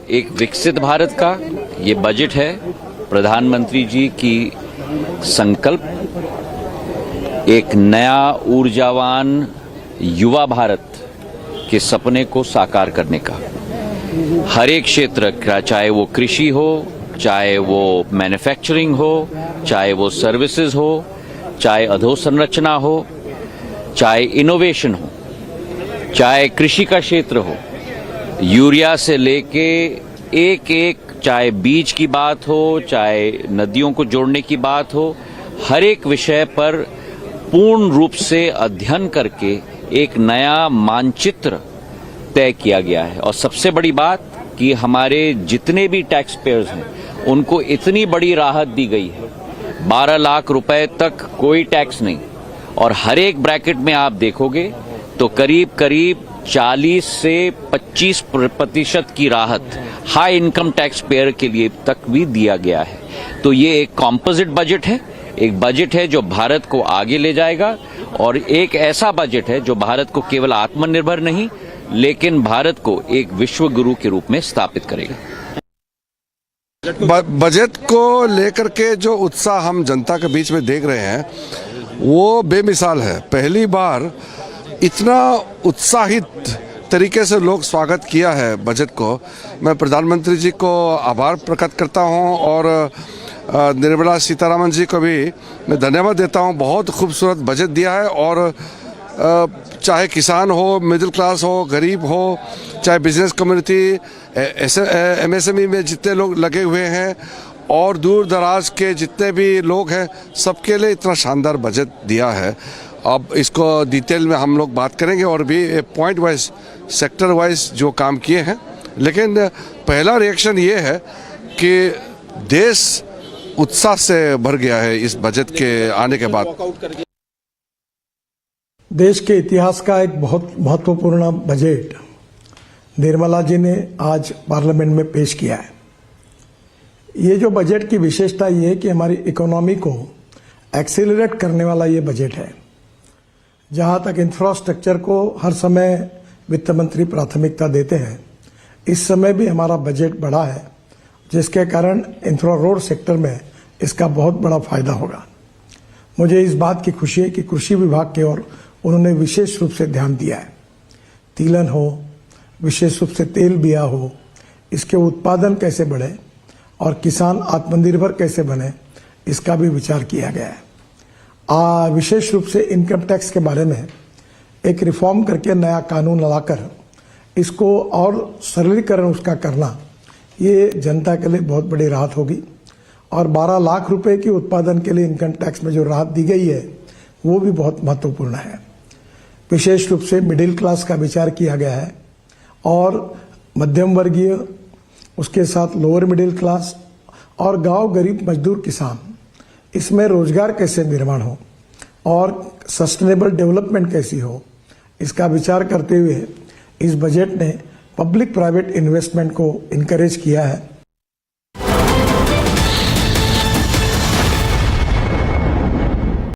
एक विकसित भारत का ये बजट है। प्रधानमंत्री जी की संकल्प एक नया ऊर्जावान युवा भारत के सपने को साकार करने का। हर एक क्षेत्र का, चाहे वो कृषि हो, चाहे वो मैन्युफैक्चरिंग हो, चाहे वो सर्विसेज हो, चाहे अधोसंरचना हो, चाहे इनोवेशन हो, चाहे कृषि का क्षेत्र हो, यूरिया से लेके एक चाहे बीज की बात हो, चाहे नदियों को जोड़ने की बात हो, हर एक विषय पर पूर्ण रूप से अध्ययन करके एक नया मानचित्र तय किया गया है। और सबसे बड़ी बात कि हमारे जितने भी टैक्स पेयर्स हैं उनको इतनी बड़ी राहत दी गई है, 12 लाख रुपए तक कोई टैक्स नहीं। और हर एक ब्रैकेट में आप देखोगे तो करीब 40 से 25% की राहत हाई इनकम टैक्स पेयर के लिए तक भी दिया गया है। तो ये एक कॉम्पोजिट बजट है, एक बजट है जो भारत को आगे ले जाएगा, और एक ऐसा बजट है जो भारत को केवल आत्मनिर्भर नहीं लेकिन भारत को एक विश्व गुरु के रूप में स्थापित करेगा। बजट को लेकर के जो उत्साह हम जनता के बीच में देख रहे हैं वो बेमिसाल है। पहली बार इतना उत्साहित तरीके से लोग स्वागत किया है बजट को। मैं प्रधानमंत्री जी को आभार प्रकट करता हूं और निर्मला सीतारामन जी को भी मैं धन्यवाद देता हूं। बहुत खूबसूरत बजट दिया है, और चाहे किसान हो, मिडिल क्लास हो, गरीब हो, चाहे बिजनेस कम्युनिटी, एमएसएमई में जितने लोग लगे हुए हैं और दूर दराज के जितने भी लोग हैं, सबके लिए इतना शानदार बजट दिया है। अब इसको डिटेल में हम लोग बात करेंगे और भी पॉइंट वाइज, सेक्टर वाइज जो काम किए हैं। लेकिन पहला रिएक्शन ये है कि देश उत्साह से भर गया है इस बजट के आने के बाद। देश के इतिहास का एक बहुत महत्वपूर्ण बजट निर्मला जी ने आज पार्लियामेंट में पेश किया है। ये जो बजट की विशेषता ये है कि हमारी इकोनॉमी को एक्सेलरेट करने वाला ये बजट है। जहां तक इंफ्रास्ट्रक्चर को हर समय वित्त मंत्री प्राथमिकता देते हैं, इस समय भी हमारा बजट बढ़ा है, जिसके कारण इंफ्रा रोड सेक्टर में इसका बहुत बड़ा फायदा होगा। मुझे इस बात की खुशी है कि कृषि विभाग की ओर उन्होंने विशेष रूप से ध्यान दिया है। तिलहन हो, विशेष रूप से तेल बिया हो, इसके उत्पादन कैसे बढ़े और किसान आत्मनिर्भर कैसे बने, इसका भी विचार किया गया है। विशेष रूप से इनकम टैक्स के बारे में एक रिफॉर्म करके नया कानून लाकर इसको और सरलीकरण उसका करना, ये जनता के लिए बहुत बड़ी राहत होगी। और 12 लाख रुपए की उत्पादन के लिए इनकम टैक्स में जो राहत दी गई है वो भी बहुत महत्वपूर्ण है। विशेष रूप से मिडिल क्लास का विचार किया गया है और मध्यम वर्गीय, उसके साथ लोअर मिडिल क्लास और गांव गरीब मजदूर किसान, इसमें रोजगार कैसे निर्माण हो और सस्टेनेबल डेवलपमेंट कैसी हो, इसका विचार करते हुए इस बजट ने पब्लिक प्राइवेट इन्वेस्टमेंट को इनकरेज किया है।